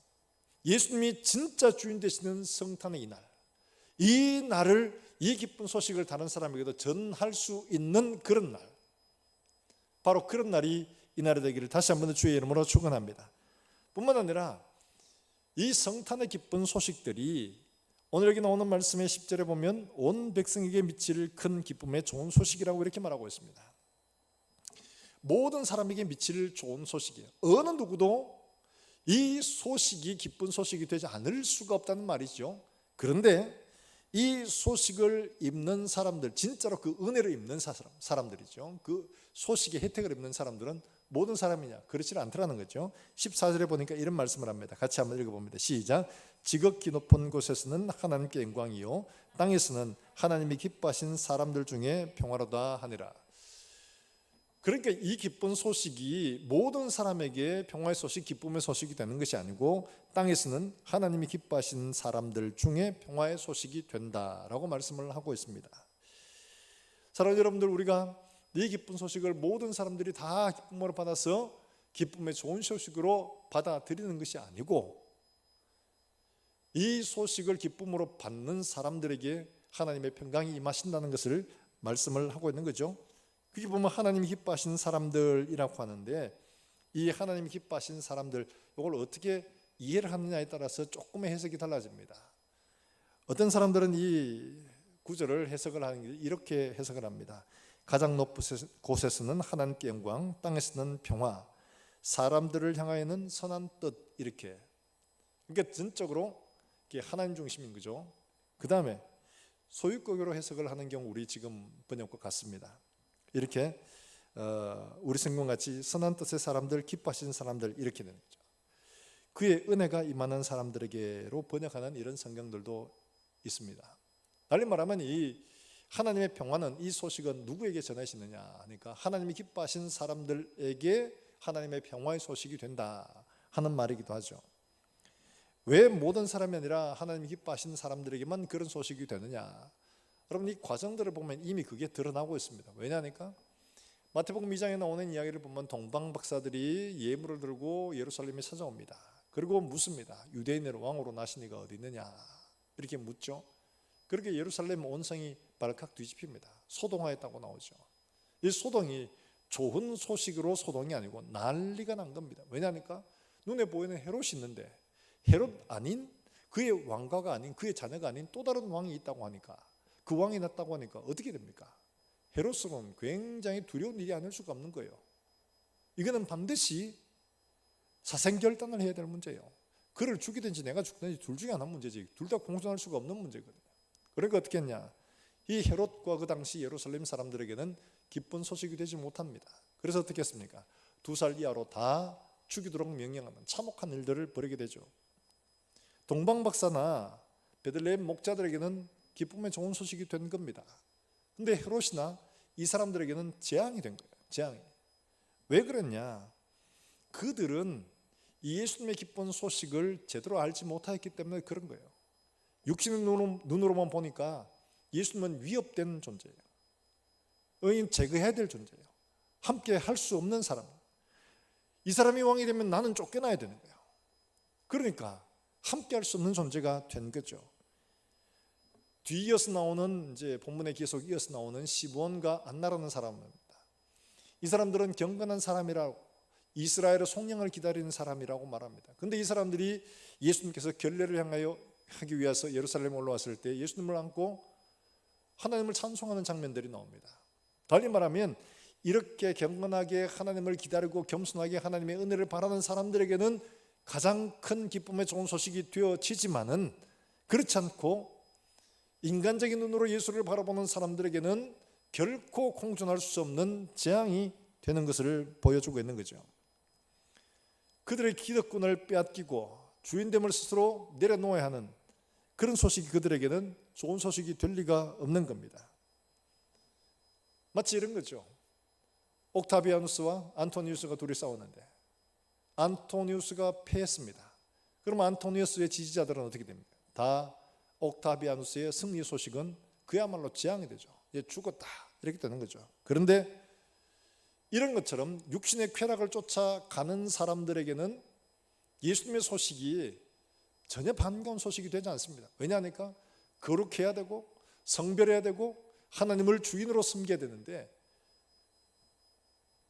예수님이 진짜 주인 되시는 성탄의 이날, 이 날을, 이 기쁜 소식을 다른 사람에게도 전할 수 있는 그런 날, 바로 그런 날이 이 날이 되기를 다시 한번 주의 이름으로 축원합니다. 뿐만 아니라 이 성탄의 기쁜 소식들이 오늘 여기 나오는 말씀의 10절에 보면 온 백성에게 미칠 큰 기쁨의 좋은 소식이라고 이렇게 말하고 있습니다. 모든 사람에게 미칠 좋은 소식이에요. 어느 누구도 이 소식이 기쁜 소식이 되지 않을 수가 없다는 말이죠. 그런데 이 소식을 입는 사람들, 진짜로 그 은혜를 입는 사람들이죠. 그 소식의 혜택을 입는 사람들은 모든 사람이냐? 그렇지 않더라는 거죠. 14절에 보니까 이런 말씀을 합니다. 같이 한번 읽어봅니다. 시작. 지극히 높은 곳에서는 하나님께 영광이요 땅에서는 하나님이 기뻐하신 사람들 중에 평화로다 하니라. 그러니까 이 기쁜 소식이 모든 사람에게 평화의 소식, 기쁨의 소식이 되는 것이 아니고 땅에서는 하나님이 기뻐하신 사람들 중에 평화의 소식이 된다라고 말씀을 하고 있습니다. 사랑하는 여러분들, 우리가 이 기쁜 소식을 모든 사람들이 다 기쁨으로 받아서 기쁨의 좋은 소식으로 받아들이는 것이 아니고, 이 소식을 기쁨으로 받는 사람들에게 하나님의 평강이 임하신다는 것을 말씀을 하고 있는 거죠. 그게 보면 하나님이 기뻐하시는 사람들이라고 하는데, 이 하나님이 기뻐하시는 사람들, 이걸 어떻게 이해를 하느냐에 따라서 조금의 해석이 달라집니다. 어떤 사람들은 이 구절을 해석을 하는 게 이렇게 해석을 합니다. 가장 높은 곳에서는 하나님께 영광, 땅에서는 평화, 사람들을 향하여는 선한 뜻, 이렇게. 그러니까 전적으로 이게 하나님 중심인 거죠. 그 다음에 소유격으로 해석을 하는 경우 우리 지금 번역과 같습니다. 이렇게 우리 성경같이 선한 뜻의 사람들, 기뻐하시는 사람들, 이렇게 되는 거죠. 그의 은혜가 임하는 사람들에게로 번역하는 이런 성경들도 있습니다. 달리 말하면 이 하나님의 평화는, 이 소식은 누구에게 전해지느냐 하니까 하나님이 기뻐하시는 사람들에게 하나님의 평화의 소식이 된다 하는 말이기도 하죠. 왜 모든 사람이 아니라 하나님이 기뻐하시는 사람들에게만 그런 소식이 되느냐? 여러분, 이 과정들을 보면 이미 그게 드러나고 있습니다. 왜냐하니까 마태복음 2장에 나오는 이야기를 보면 동방 박사들이 예물을 들고 예루살렘에 찾아옵니다. 그리고 묻습니다. 유대인의 왕으로 나신 이가 어디 있느냐? 이렇게 묻죠. 그렇게 예루살렘 온성이 발칵 뒤집힙니다. 소동하였다고 나오죠. 이 소동이 좋은 소식으로 소동이 아니고 난리가 난 겁니다. 왜냐하니까 눈에 보이는 헤롯이 있는데 헤롯 아닌, 그의 왕가가 아닌, 그의 자녀가 아닌 또 다른 왕이 있다고 하니까, 그 왕이 났다고 하니까 어떻게 됩니까? 헤롯은 굉장히 두려운 일이 아닐 수가 없는 거예요. 이거는 반드시 사생결단을 해야 될 문제예요. 그를 죽이든지 내가 죽든지 둘 중에 하나 문제지, 둘 다 공존할 수가 없는 문제거든요. 그러니까 어떻게 했냐? 이 헤롯과 그 당시 예루살렘 사람들에게는 기쁜 소식이 되지 못합니다. 그래서 어떻게 했습니까? 2살 이하로 다 죽이도록 명령하는 참혹한 일들을 벌이게 되죠. 동방박사나 베들레헴 목자들에게는 기쁨의 좋은 소식이 된 겁니다. 근데 헤롯이나 이 사람들에게는 재앙이 된 거예요. 재앙이. 왜 그랬냐? 그들은 이 예수님의 기쁜 소식을 제대로 알지 못하였기 때문에 그런 거예요. 육신의 눈으로만 보니까 예수님은 위협된 존재예요. 의인 제거해야 될 존재예요. 함께 할 수 없는 사람. 이 사람이 왕이 되면 나는 쫓겨나야 되는 거예요. 그러니까 함께 할 수 없는 존재가 된 거죠. 뒤이어서 나오는, 이제 본문에 계속 이어서 나오는 시므온과 안나라는 사람입니다. 이 사람들은 경건한 사람이라고, 이스라엘의 속량을 기다리는 사람이라고 말합니다. 그런데 이 사람들이 예수님께서 결례를 향하여 하기 위해서 예루살렘에 올라왔을 때 예수님을 안고 하나님을 찬송하는 장면들이 나옵니다. 달리 말하면 이렇게 경건하게 하나님을 기다리고 겸손하게 하나님의 은혜를 바라는 사람들에게는 가장 큰 기쁨의 좋은 소식이 되어지지만은, 그렇지 않고 인간적인 눈으로 예수를 바라보는 사람들에게는 결코 공존할 수 없는 재앙이 되는 것을 보여주고 있는 거죠. 그들의 기득권을 빼앗기고 주인됨을 스스로 내려놓아야 하는 그런 소식이 그들에게는 좋은 소식이 될 리가 없는 겁니다. 마치 이런 거죠. 옥타비아누스와 안토니우스가 둘이 싸웠는데 안토니우스가 패했습니다. 그럼 안토니우스의 지지자들은 어떻게 됩니까? 다 옥타비아누스의 승리 소식은 그야말로 재앙이 되죠. 얘 죽었다, 이렇게 되는 거죠. 그런데 이런 것처럼 육신의 쾌락을 쫓아가는 사람들에게는 예수님의 소식이 전혀 반가운 소식이 되지 않습니다. 왜냐하니까 거룩해야 되고 성별해야 되고 하나님을 주인으로 섬겨야 되는데,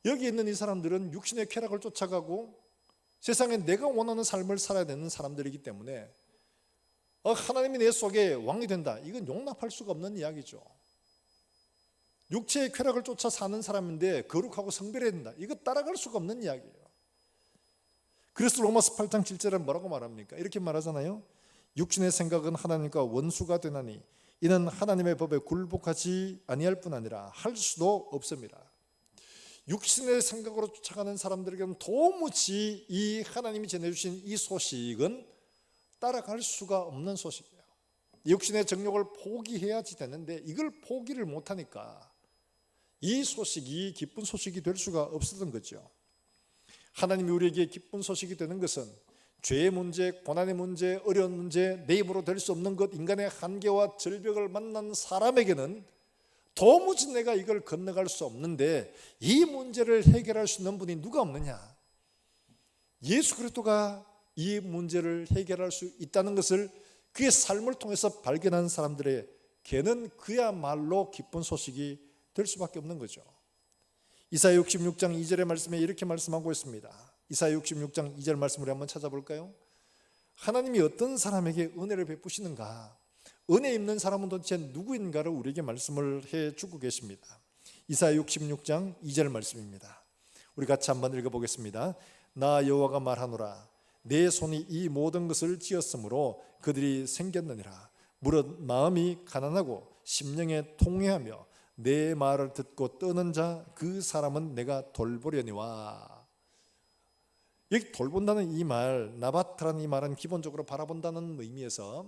여기 있는 이 사람들은 육신의 쾌락을 쫓아가고 세상에 내가 원하는 삶을 살아야 되는 사람들이기 때문에 하나님이 내 속에 왕이 된다, 이건 용납할 수가 없는 이야기죠. 육체의 쾌락을 쫓아 사는 사람인데 거룩하고 성별해야 된다, 이거 따라갈 수가 없는 이야기예요. 그래서 로마서 8장 7절에 뭐라고 말합니까? 이렇게 말하잖아요. 육신의 생각은 하나님과 원수가 되나니 이는 하나님의 법에 굴복하지 아니할 뿐 아니라 할 수도 없습니다. 육신의 생각으로 쫓아가는 사람들에게는 도무지 이 하나님이 전해주신 이 소식은 따라갈 수가 없는 소식이에요. 육신의 정욕을 포기해야지 되는데 이걸 포기를 못하니까 이 소식이 기쁜 소식이 될 수가 없었던 거죠. 하나님이 우리에게 기쁜 소식이 되는 것은 죄의 문제, 고난의 문제, 어려운 문제, 내 힘으로 될 수 없는 것, 인간의 한계와 절벽을 만난 사람에게는 도무지 내가 이걸 건너갈 수 없는데 이 문제를 해결할 수 있는 분이 누가 없느냐? 예수 그리스도가 이 문제를 해결할 수 있다는 것을 그의 삶을 통해서 발견한 사람들에게는 그야말로 기쁜 소식이 될 수밖에 없는 거죠. 이사야 66장 2절의 말씀에 이렇게 말씀하고 있습니다. 이사야 66장 2절 말씀을 한번 찾아볼까요? 하나님이 어떤 사람에게 은혜를 베푸시는가, 은혜 입는 사람은 도대체 누구인가를 우리에게 말씀을 해주고 계십니다. 이사야 66장 2절 말씀입니다. 우리 같이 한번 읽어보겠습니다. 나 여호와가 말하노라, 내 손이 이 모든 것을 지었으므로 그들이 생겼느니라. 무릇 마음이 가난하고 심령에 통회하며 내 말을 듣고 떠는 자 그 사람은 내가 돌보려니와. 여기 돌본다는 이 말, 나바트라는 이 말은 기본적으로 바라본다는 의미에서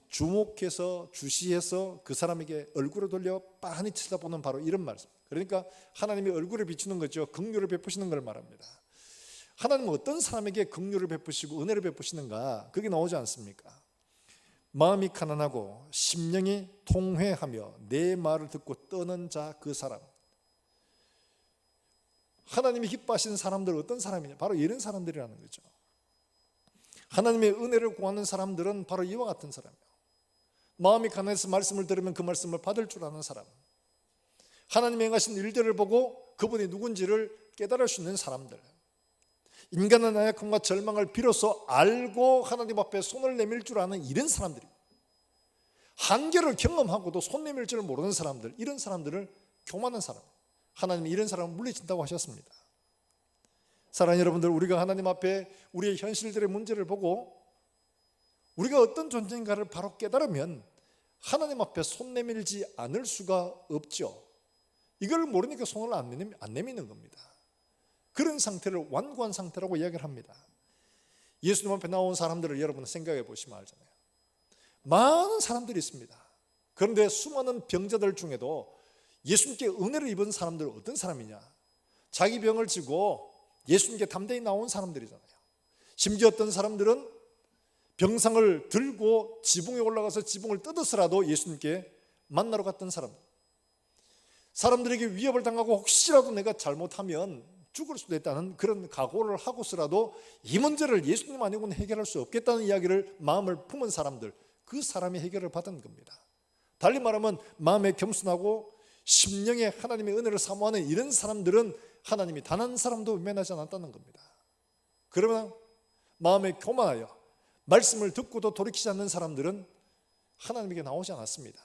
주목해서 주시해서 그 사람에게 얼굴을 돌려 빤히 쳐다보는 바로 이런 말씀. 그러니까 하나님이 얼굴을 비추는 거죠. 긍휼을 베푸시는 걸 말합니다. 하나님은 어떤 사람에게 긍휼을 베푸시고 은혜를 베푸시는가, 그게 나오지 않습니까? 마음이 가난하고 심령이 통회하며 내 말을 듣고 떠는 자 그 사람. 하나님이 기뻐하시는 사람들은 어떤 사람이냐? 바로 이런 사람들이라는 거죠. 하나님의 은혜를 구하는 사람들은 바로 이와 같은 사람이에요. 마음이 가난해서 말씀을 들으면 그 말씀을 받을 줄 아는 사람, 하나님의 행하신 일들을 보고 그분이 누군지를 깨달을 수 있는 사람들, 인간의 나약함과 절망을 비로소 알고 하나님 앞에 손을 내밀 줄 아는 이런 사람들이, 한계를 경험하고도 손 내밀 줄 모르는 사람들, 이런 사람들을 교만한 사람, 하나님이 이런 사람을 물리친다고 하셨습니다. 사랑하는 여러분들, 우리가 하나님 앞에 우리의 현실들의 문제를 보고 우리가 어떤 존재인가를 바로 깨달으면 하나님 앞에 손 내밀지 않을 수가 없죠. 이걸 모르니까 손을 안 내미는 겁니다. 그런 상태를 완고한 상태라고 이야기를 합니다. 예수님 앞에 나온 사람들을 여러분 생각해 보시면 알잖아요. 많은 사람들이 있습니다. 그런데 수많은 병자들 중에도 예수님께 은혜를 입은 사람들은 어떤 사람이냐? 자기 병을 지고 예수님께 담대히 나온 사람들이잖아요. 심지어 어떤 사람들은 병상을 들고 지붕에 올라가서 지붕을 뜯어서라도 예수님께 만나러 갔던 사람, 사람들에게 위협을 당하고 혹시라도 내가 잘못하면 죽을 수도 있다는 그런 각오를 하고서라도 이 문제를 예수님 아니고는 해결할 수 없겠다는 이야기를 마음을 품은 사람들, 그 사람이 해결을 받은 겁니다. 달리 말하면 마음에 겸손하고 심령에 하나님의 은혜를 사모하는 이런 사람들은 하나님이 단 한 사람도 외면하지 않았다는 겁니다. 그러나 마음에 교만하여 말씀을 듣고도 돌이키지 않는 사람들은 하나님에게 나오지 않았습니다.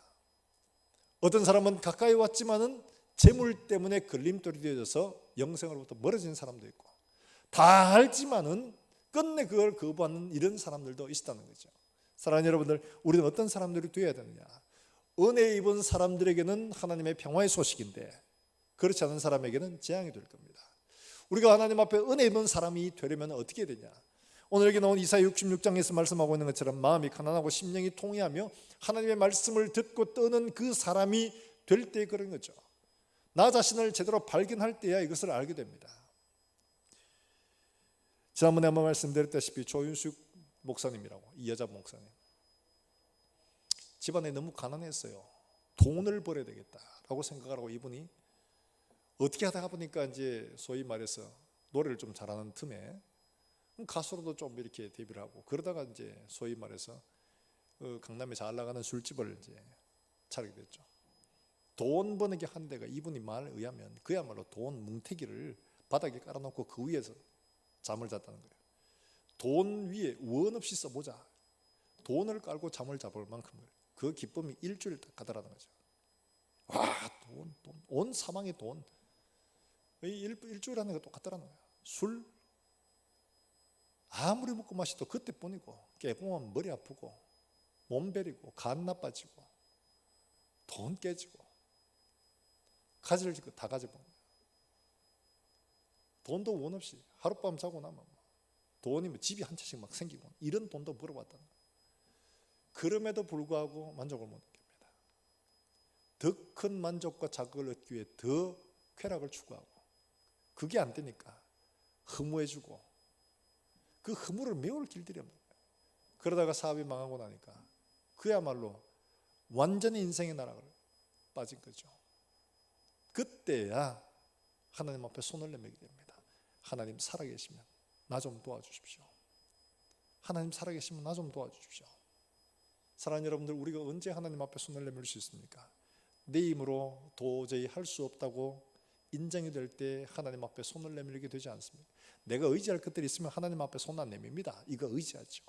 어떤 사람은 가까이 왔지만은 재물 때문에 걸림돌이 되어져서 영생으로부터 멀어진 사람도 있고, 다 알지만은 끝내 그걸 거부하는 이런 사람들도 있었다는 거죠. 사랑하는 여러분들, 우리는 어떤 사람들이 되어야 되느냐? 은혜 입은 사람들에게는 하나님의 평화의 소식인데 그렇지 않은 사람에게는 재앙이 될 겁니다. 우리가 하나님 앞에 은혜 입은 사람이 되려면 어떻게 해야 되냐? 오늘 여기 나온 이사야 66장에서 말씀하고 있는 것처럼 마음이 가난하고 심령이 통회하며 하나님의 말씀을 듣고 떠는 그 사람이 될 때 그런 거죠. 나 자신을 제대로 발견할 때야 이것을 알게 됩니다. 지난번에 한번 말씀드렸다시피 조윤숙 목사님이라고, 이 여자 목사님, 집안에 너무 가난했어요. 돈을 벌어야 되겠다라고 생각을 하고 이분이 어떻게 하다가 보니까 이제 소위 말해서 노래를 좀 잘하는 틈에 가수로도 좀 이렇게 데뷔를 하고, 그러다가 이제 소위 말해서 강남에 잘 나가는 술집을 이제 차리게 됐죠. 돈 버는 게 한 대가 이분이 말에 의하면 그야말로 돈 뭉태기를 바닥에 깔아놓고 그 위에서 잠을 잤다는 거예요. 돈 위에 원 없이 써보자. 돈을 깔고 잠을 잡을 만큼 그 기쁨이 일주일 가더라는 거죠. 와, 돈, 온 사망의 돈. 일주일 하는 게 똑같더라는 거예요. 술 아무리 먹고 마셔도 그때뿐이고, 깨보면 머리 아프고 몸 베리고 간 나빠지고 돈 깨지고 가질 거 다 가져본 거예요. 돈도 원 없이 하룻밤 자고 나면 돈이 집이 한 채씩 막 생기고 이런 돈도 벌어봤다는 거예요. 그럼에도 불구하고 만족을 못 느낍니다. 더 큰 만족과 자극을 얻기 위해 더 쾌락을 추구하고, 그게 안 되니까 허무해지고 그 허무를 메울 길들이 없는 거예요. 그러다가 사업이 망하고 나니까 그야말로 완전히 인생의 나락으로 빠진 거죠. 그때야 하나님 앞에 손을 내밀게 됩니다. 하나님 살아계시면 나 좀 도와주십시오. 하나님 살아계시면 나 좀 도와주십시오. 사랑하는 여러분들, 우리가 언제 하나님 앞에 손을 내밀 수 있습니까? 내 힘으로 도저히 할 수 없다고 인정이 될 때 하나님 앞에 손을 내밀게 되지 않습니까? 내가 의지할 것들이 있으면 하나님 앞에 손 안 내밉니다. 이거 의지하죠.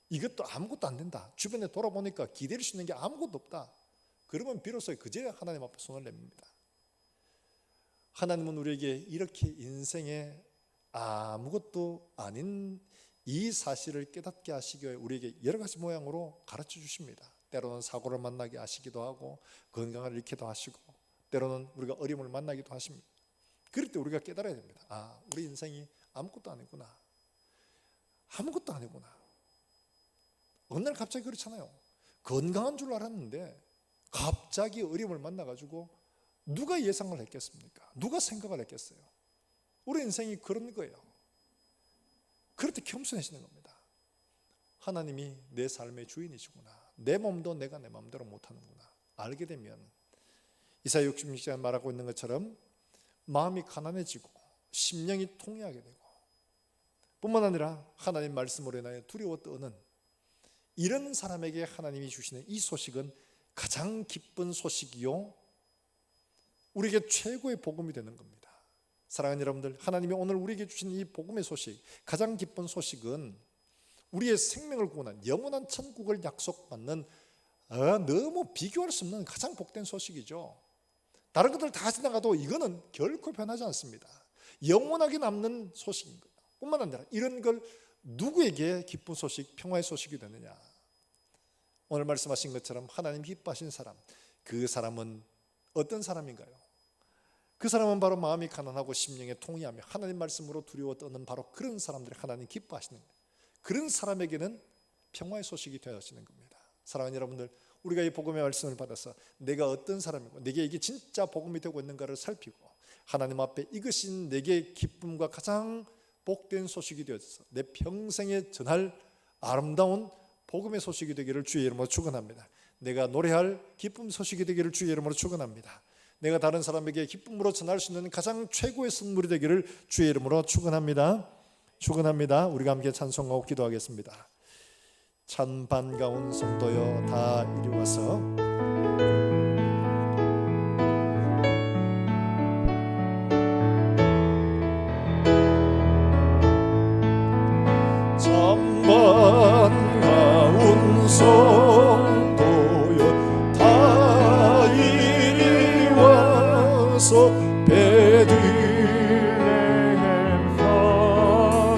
이것도 아무것도 안 된다. 주변에 돌아보니까 기댈 수 있는 게 아무것도 없다. 그러면 비로소 그제야 하나님 앞에 손을 내밉니다. 하나님은 우리에게 이렇게 인생에 아무것도 아닌 이 사실을 깨닫게 하시기 위해 우리에게 여러 가지 모양으로 가르쳐 주십니다. 때로는 사고를 만나게 하시기도 하고 건강을 잃기도 하시고 때로는 우리가 어려움을 만나기도 하십니다. 그럴 때 우리가 깨달아야 됩니다. 우리 인생이 아무것도 아니구나. 아무것도 아니구나. 어느 날 갑자기 그렇잖아요. 건강한 줄 알았는데 갑자기 어려움을 만나가지고 누가 예상을 했겠습니까? 누가 생각을 했겠어요? 우리 인생이 그런 거예요. 그럴 때 겸손해지는 겁니다. 하나님이 내 삶의 주인이시구나. 내 몸도 내가 내 마음대로 못하는구나. 알게 되면 이사야 66장에 말하고 있는 것처럼 마음이 가난해지고 심령이 통회하게 되고 뿐만 아니라 하나님 말씀으로 인하여 두려워 떠는 이런 사람에게 하나님이 주시는 이 소식은 가장 기쁜 소식이요 우리에게 최고의 복음이 되는 겁니다. 사랑하는 여러분들, 하나님이 오늘 우리에게 주신 이 복음의 소식, 가장 기쁜 소식은 우리의 생명을 구원한 영원한 천국을 약속받는 너무 비교할 수 없는 가장 복된 소식이죠. 다른 것들 다 지나가도 이거는 결코 변하지 않습니다. 영원하게 남는 소식인 거예요. 뿐만 아니라 이런 걸 누구에게 기쁜 소식, 평화의 소식이 되느냐? 오늘 말씀하신 것처럼 하나님 기뻐하신 사람, 그 사람은 어떤 사람인가요? 그 사람은 바로 마음이 가난하고 심령에 통회하며 하나님 말씀으로 두려워 떠는 바로 그런 사람들이 하나님 기뻐하시는 거예요. 그런 사람에게는 평화의 소식이 되어지는 겁니다. 사랑하는 여러분들, 우리가 이 복음의 말씀을 받아서 내가 어떤 사람이고 내게 이게 진짜 복음이 되고 있는가를 살피고 하나님 앞에 이것이 내게 기쁨과 가장 복된 소식이 되어져서 내 평생에 전할 아름다운 복음의 소식이 되기를 주의 이름으로 축원합니다. 내가 노래할 기쁨 소식이 되기를 주의 이름으로 축원합니다. 내가 다른 사람에게 기쁨으로 전할 수 있는 가장 최고의 선물이 되기를 주의 이름으로 축원합니다. 축원합니다. 우리가 함께 찬송하고 기도하겠습니다. 참 반가운 성도여 다 이리 와서 참 반가운 성도여 다 이리 와서 베들레헴 성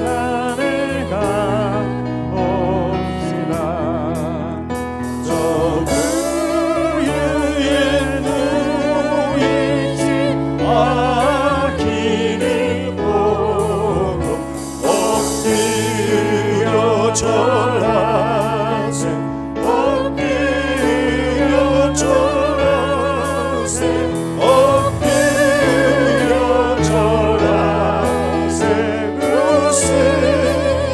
안에 가옵시다. 저 그의 누이신 아기를 보고 엎드려 절하세 엎드려 절하세 엎드려 절하세 그새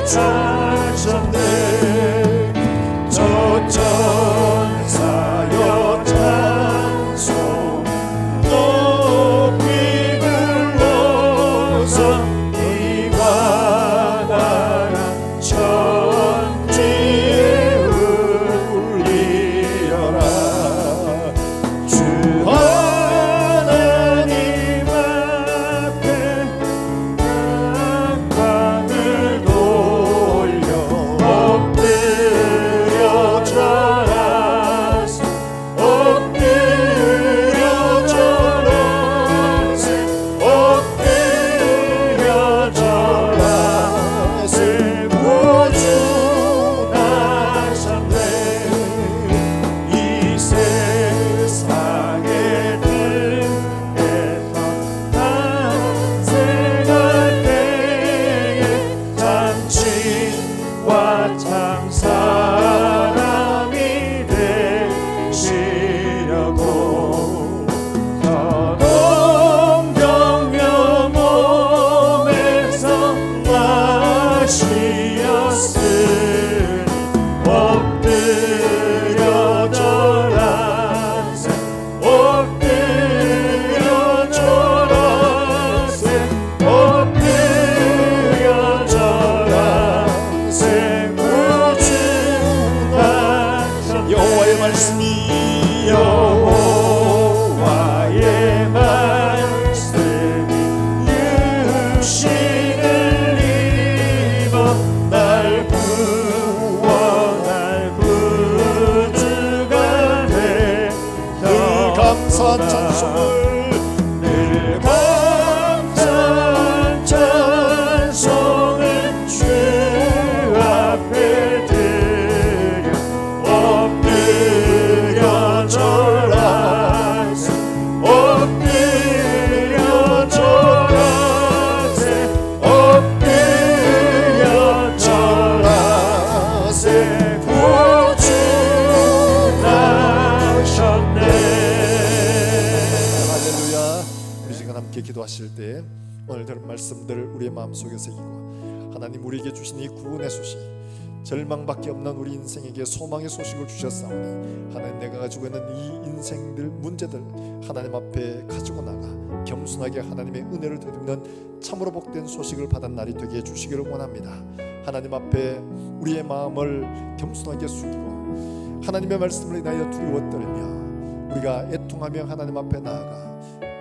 찾았네. 저 천사여 찬송 높이 불러서 이와 나라 천지에 울리려라. 주 하나님 앞에 영광을 돌려 엎드려 절하세 엎드려 절하세 엎드려 절하세 구주하셨네. 이 세상에 들에서 탄생할 때에 참치와 참 사람이 되시려고 서동경며 몸에서 마시었으니 엎드려 절하세 엎드려 구주 나셨네. 여호와의 말씀이 여호와의 말씀이 육신을 입어 날 구원할 구주가 되셨다. 늘 감사한 찬송을 늘 감사한 찬송을 주 앞에 드려 엎드려 절하세 엎드려 절하세 엎드려 절하세 구주 나셨네. 할렐루야. 우리 시간 함께 기도하실 때 오늘 들은 말씀들을 우리의 마음속에 새기고 하나님 우리에게 주신 이 구원의 소식, 절망밖에 없는 우리 인생에게 소망의 소식을 주셨사오니 하나님 내가 가지고 있는 이 인생들 문제들 하나님 앞에 가지고 나가 겸손하게 하나님의 은혜를 되찾는 참으로 복된 소식을 받은 날이 되게 해주시기를 원합니다. 하나님 앞에 우리의 마음을 겸손하게 숙이고 하나님의 말씀을 인하여 두려워 떨며 우리가 애통하며 하나님 앞에 나아가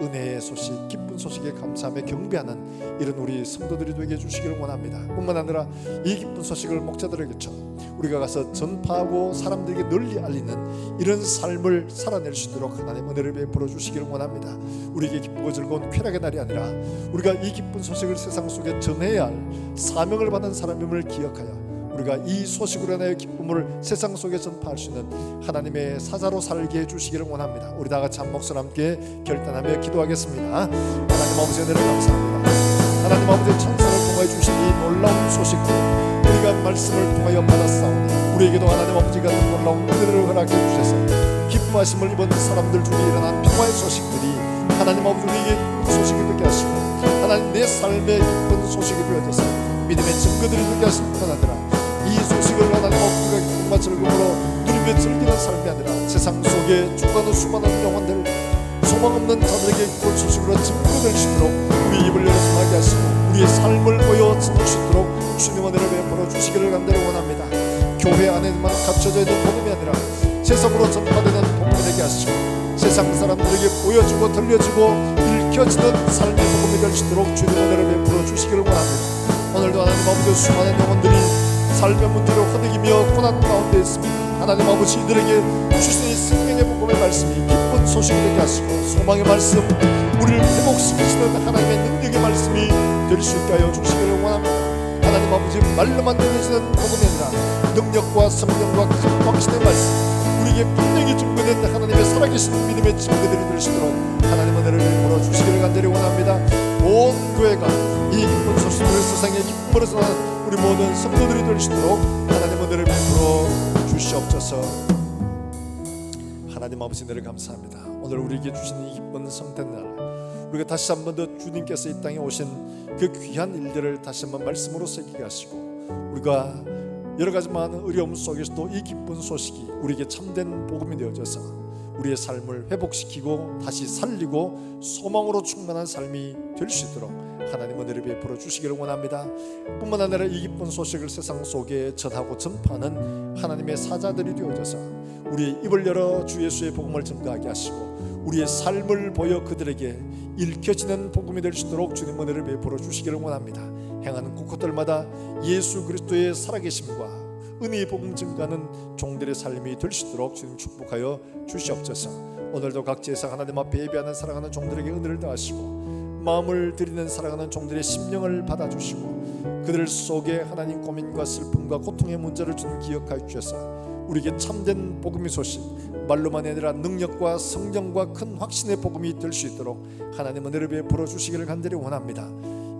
은혜의 소식, 기쁜 소식에 감사하며 경배하는 이런 우리 성도들이 되게 해주시기를 원합니다. 뿐만 아니라 이 기쁜 소식을 목자들에게처럼 우리가 가서 전파하고 사람들에게 널리 알리는 이런 삶을 살아낼 수 있도록 하나님 은혜를 베풀어 주시기를 원합니다. 우리에게 기쁘고 즐거운 쾌락의 날이 아니라 우리가 이 기쁜 소식을 세상 속에 전해야 할 사명을 받은 사람임을 기억하여 우리가 이 소식으로 인하여 기쁨을 세상 속에 전파할 수 있는 하나님의 사자로 살게 해주시기를 원합니다. 우리 다 같이 한 목소리 함께 결단하며 기도하겠습니다. 하나님 아버지 은혜를 감사합니다. 하나님 아버지 천사를 통하여 주신 이 놀라운 소식들 우리가 말씀을 통하여 받았사오니 우리에게도 하나님 아버지 같은 놀라운 은혜를 허락해 주셔서 기뻐하심을 입은 사람들 중에 일어난 평화의 소식들이 하나님 아버지 우리에게 소식이 되게 하시고 하나님 내 삶의 기쁜 소식이 되어져서 믿음의 증거들이 되게 하실 뿐만 아니라 이 소식을 하나님 아버지가 기쁨과 즐거움으로 누리며 즐기는 삶이 아니라 세상 속에 죽어가는 수많은 영혼들 소망 없는 자들에게 기쁜 소식으로 증거될 수 있도록 우리 입을 열어 전하게 하시고 우리의 삶을 보여 전할 수 있도록 주님 은혜를 베풀어 주시기를 간절히 원합니다. 교회 안에만 갇혀져 있는 복음이 아니라 세상으로 전파되는 복음이 되게 하시고 세상 사람들에게 보여주고 들려주고 읽혀지는 삶의 복음이 될 수 있도록 주님 은혜를 베풀어 주시기를 원합니다. 오늘도 하나님 아버지 수많은 영혼들이 삶의 문제로 허덕이며 고난 가운데 있습니다. 하나님 아버지 이들에게 주신 이 생명의 복음의 말씀이 기쁜 소식이 되게 하시고 소망의 말씀 우리를 회복시키시는 하나님의 능력의 말씀이 될 수 있게 하여 주시기를 원합니다. 하나님 아버지 말로만 전해지는 복음이 아니라 능력과 성령과 큰 확신의 말씀 우리에게 분명히 증거된 하나님의 살아계신 믿음의 증거들이 될 수 있도록 하나님 은혜를 베풀어 주시기를 간절히 원합니다. 온 교회가 이 기쁜 소식을 세상에 기쁨으로 전하는 우리 모든 성도들이 될 수 있도록 하나님 은혜를 베풀어 주시옵소서. 하나님 아버지 은혜를 감사합니다. 오늘 우리에게 주신 이 기쁜 성탄날 우리가 다시 한 번 더 주님께서 이 땅에 오신 그 귀한 일들을 다시 한번 말씀으로 새기게 하시고 우리가 여러 가지 많은 어려움 속에서도 이 기쁜 소식이 우리에게 참된 복음이 되어져서 우리의 삶을 회복시키고 다시 살리고 소망으로 충만한 삶이 될 수 있도록 하나님 은혜를 베풀어 주시기를 원합니다. 뿐만 아니라 이 기쁜 소식을 세상 속에 전하고 전파하는 하나님의 사자들이 되어져서 우리의 입을 열어 주 예수의 복음을 증거하게 하시고 우리의 삶을 보여 그들에게 읽혀지는 복음이 될 수 있도록 주님 은혜를 베풀어 주시기를 원합니다. 행하는 곳곳들마다 예수 그리스도의 살아계심과 은혜의 복음 증가하는 종들의 삶이 될 수 있도록 주님 축복하여 주시옵소서. 오늘도 각지에서 하나님 앞에 예배하는 사랑하는 종들에게 은혜를 더하시고 마음을 드리는 사랑하는 종들의 심령을 받아주시고 그들 속에 하나님 고민과 슬픔과 고통의 문제를 주님 기억하여 주셔서 우리에게 참된 복음의 소식 말로만 아니라 능력과 성령과 큰 확신의 복음이 될 수 있도록 하나님 은혜를 베풀어 주시기를 간절히 원합니다.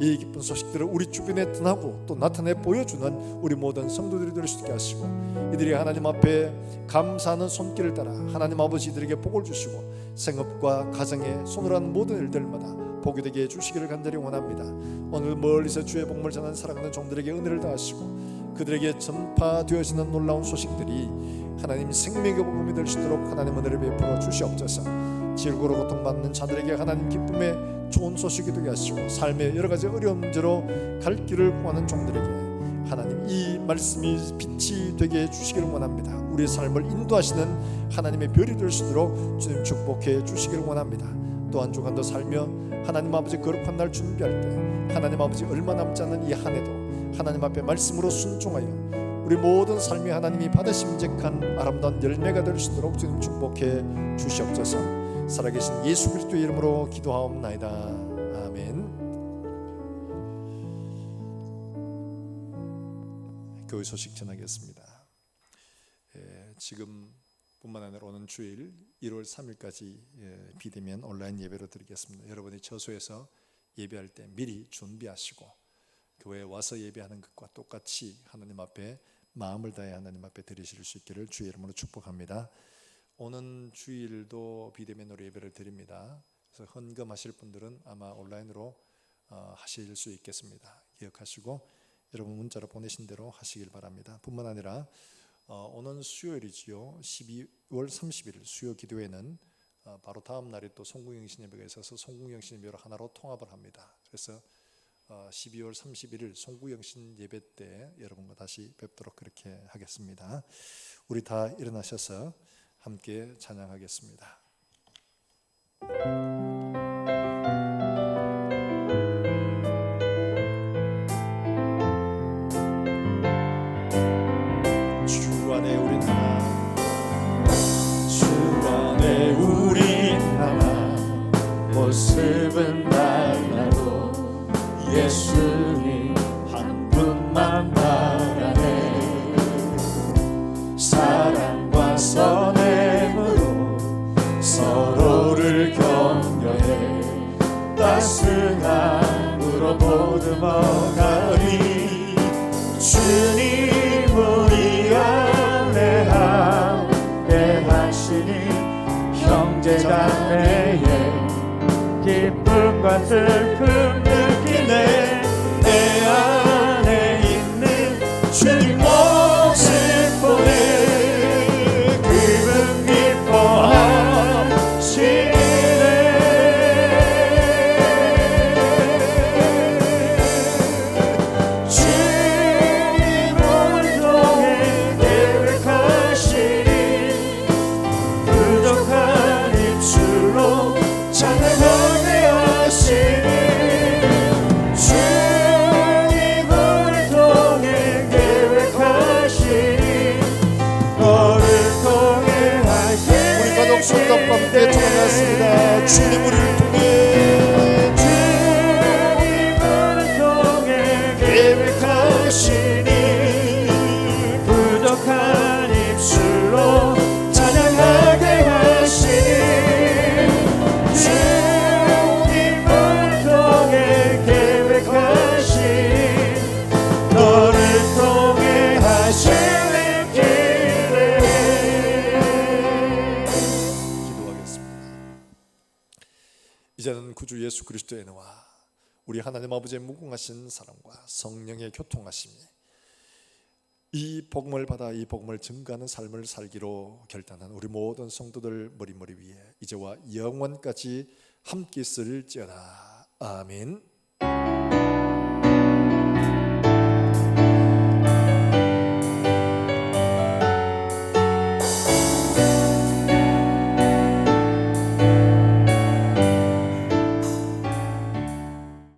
이 기쁜 소식들을 우리 주변에 드나고 또 나타내 보여주는 우리 모든 성도들이 될 수 있게 하시고 이들이 하나님 앞에 감사하는 손길을 따라 하나님 아버지 이들에게 복을 주시고 생업과 가정에 손을 한 모든 일들마다 복이 되게 해주시기를 간절히 원합니다. 오늘 멀리서 주의 복음을 전하는 사랑하는 종들에게 은혜를 다하시고 그들에게 전파되어지는 놀라운 소식들이 하나님 생명의 복음이 될 수 있도록 하나님 은혜를 베풀어 주시옵소서. 질고로 고통받는 자들에게 하나님 기쁨의 좋은 소식이 되게 하시고 삶의 여러 가지 어려움대로 갈 길을 구하는 종들에게 하나님 이 말씀이 빛이 되게 해주시기를 원합니다. 우리의 삶을 인도하시는 하나님의 별이 될 수 있도록 주님 축복해 주시기를 원합니다. 또한 주간도 살며 하나님 아버지 거룩한 날 준비할 때 하나님 아버지 얼마 남지 않은 이 한 해도 하나님 앞에 말씀으로 순종하여 우리 모든 삶이 하나님이 받으심직한 아름다운 열매가 될 수 있도록 주님 축복해 주시옵소서. 살아계신 예수 그리스도의 이름으로 기도하옵나이다. 아멘. 교회 소식 전하겠습니다. 지금 뿐만 아니라 오는 주일 1월 3일까지 비대면 온라인 예배로 드리겠습니다. 여러분이 처소에서 예배할 때 미리 준비하시고 교회에 와서 예배하는 것과 똑같이 하나님 앞에 마음을 다해 하나님 앞에 드리실 수 있기를 주의 이름으로 축복합니다. 오는 주일도 비대면으로 예배를 드립니다. 그래서 헌금하실 분들은 아마 온라인으로 하실 수 있겠습니다. 기억하시고 여러분 문자로 보내신 대로 하시길 바랍니다. 뿐만 아니라 오는 수요일이지요. 12월 30일 수요 기도회는 바로 다음 날이 또 송구영신 예배가 있어서 송구영신 예배로 하나로 통합을 합니다. 그래서 12월 31일 송구영신 예배 때 여러분과 다시 뵙도록 그렇게 하겠습니다. 우리 다 일어나셔서 함께 찬양하겠습니다. 주 안에 우린 하나, 주 안에 우린 하나, 모습은 달라도 예수님 한 분만 바라네. 사랑과 선행으로 서로를 격려해 따스함으로 보듬어가리. 주님 우리 안에 함께 하시니 형제자매의 기쁨과 슬픔 느끼네. 내 안에 있는 주님 모습 보네. 그분 기뻐하시네. 주님을 통해 계획하시니 부족한 입술로 찬양하게 하시니. 주님을 통해 계획하시니 너를 통해 하시니. 우리 가족 손잡고 함께 찬양하겠습니다. 주님 우리를 통해 주님을 통해 계획하시니 부족한 입술로 찬양하게 하시니. 주님을 통해 계획하시니 너를 통해 하시는 길에. 기도하겠습니다. 이제는 구주 예수 그리스도의 은혜와 우리 하나님 아버지의 무궁하신 사랑과 성령의 교통하심이 이 복음을 받아 이 복음을 증거하는 삶을 살기로 결단한 우리 모든 성도들 머리머리 위에 이제와 영원까지 함께 있을지어다. 아멘.